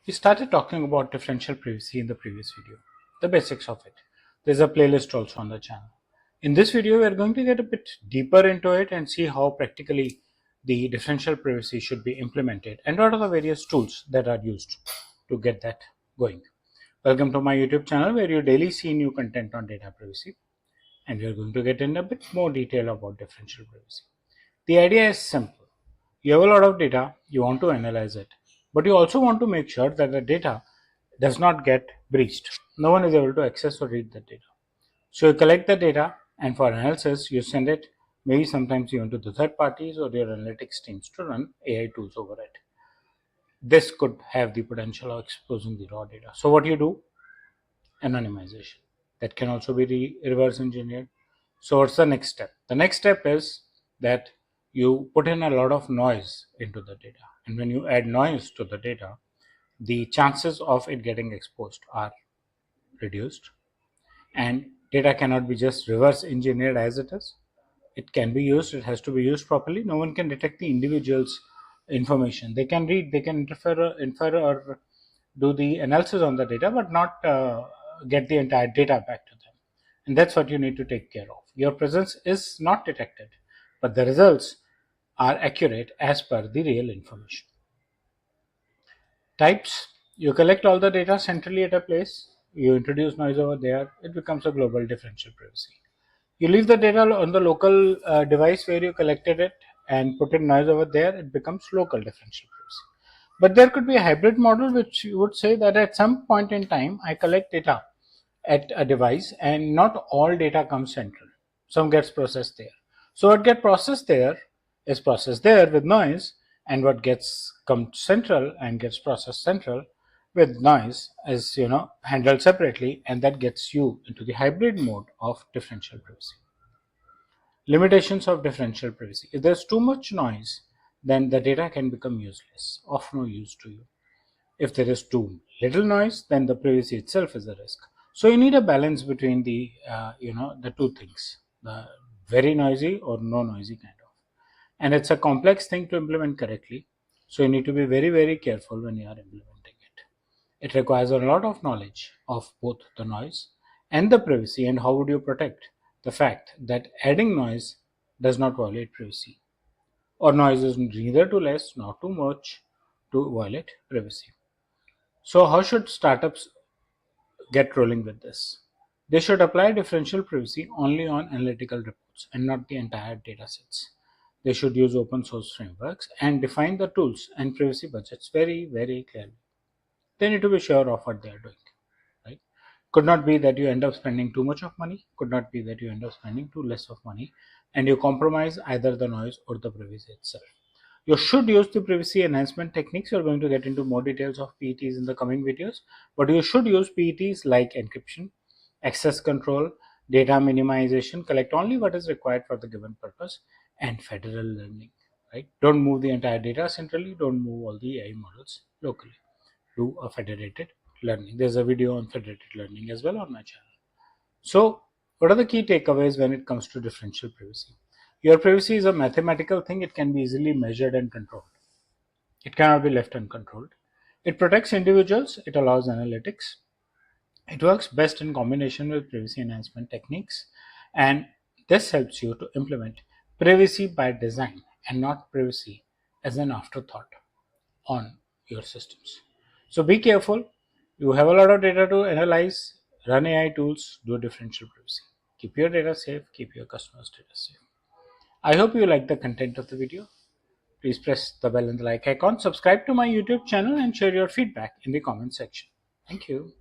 We started talking about differential privacy in the previous video, the basics of it. There's a playlist also on the channel. In this video, we are going to get a bit deeper into it and see how practically the differential privacy should be implemented and what are the various tools that are used to get that going. Welcome to my YouTube channel where you daily see new content on data privacy, and we are going to get in a bit more detail about differential privacy. The idea is simple. You have a lot of data, you want to analyze it, but you also want to make sure that the data does not get breached. No one is able to access or read the data. So you collect the data, and for analysis, you send it maybe sometimes even to the third parties or your analytics teams to run AI tools over it. This could have the potential of exposing the raw data. So what you do? Anonymization. That can also be reverse engineered. So what's the next step? The next step is that you put in a lot of noise into the data, and when you add noise to the data, the chances of it getting exposed are reduced, and data cannot be just reverse engineered as it is. It can be used, it has to be used properly. No one can detect the individual's information. They can read, they can infer or do the analysis on the data, but not get the entire data back to them. And that's what you need to take care of. Your presence is not detected, but the results are accurate as per the real information. Types: you collect all the data centrally at a place, you introduce noise over there, it becomes a global differential privacy. You leave the data on the local device where you collected it and put in noise over there, it becomes local differential privacy. But there could be a hybrid model which would say that at some point in time, I collect data at a device and not all data comes central. Some gets processed there. So what gets processed there is processed there with noise, and what gets comes central and gets processed central with noise is handled separately, and that gets you into the hybrid mode of differential privacy. Limitations of differential privacy: if there's too much noise, then the data can become useless, of no use to you. If there is too little noise, then the privacy itself is a risk. So you need a balance between the two things, the very noisy or no noisy kind of. And it's a complex thing to implement correctly. So you need to be very, very careful when you are implementing it. It requires a lot of knowledge of both the noise and the privacy, and how would you protect the fact that adding noise does not violate privacy, or noise is neither too less nor too much to violate privacy. So how should startups get rolling with this? They should apply differential privacy only on analytical reports and not the entire data sets. They should use open source frameworks and define the tools and privacy budgets very, very clearly. They need to be sure of what they are doing, right? Could not be that you end up spending too much of money, could not be that you end up spending too less of money, and you compromise either the noise or the privacy itself. You should use the privacy enhancement techniques. You're going to get into more details of PETs in the coming videos, but you should use PETs like encryption, access control, data minimization, collect only what is required for the given purpose, and federal learning. Right? Don't move the entire data centrally. Don't move all the AI models locally. Do a federated learning. There's a video on federated learning as well on my channel. So, what are the key takeaways when it comes to differential privacy? Your privacy is a mathematical thing. It can be easily measured and controlled. It cannot be left uncontrolled. It protects individuals. It allows analytics. It works best in combination with privacy enhancement techniques. And this helps you to implement privacy by design and not privacy as an afterthought on your systems. So be careful. You have a lot of data to analyze, run AI tools, do differential privacy. Keep your data safe, keep your customers' data safe. I hope you like the content of the video. Please press the bell and the like icon, subscribe to my YouTube channel, and share your feedback in the comment section. Thank you.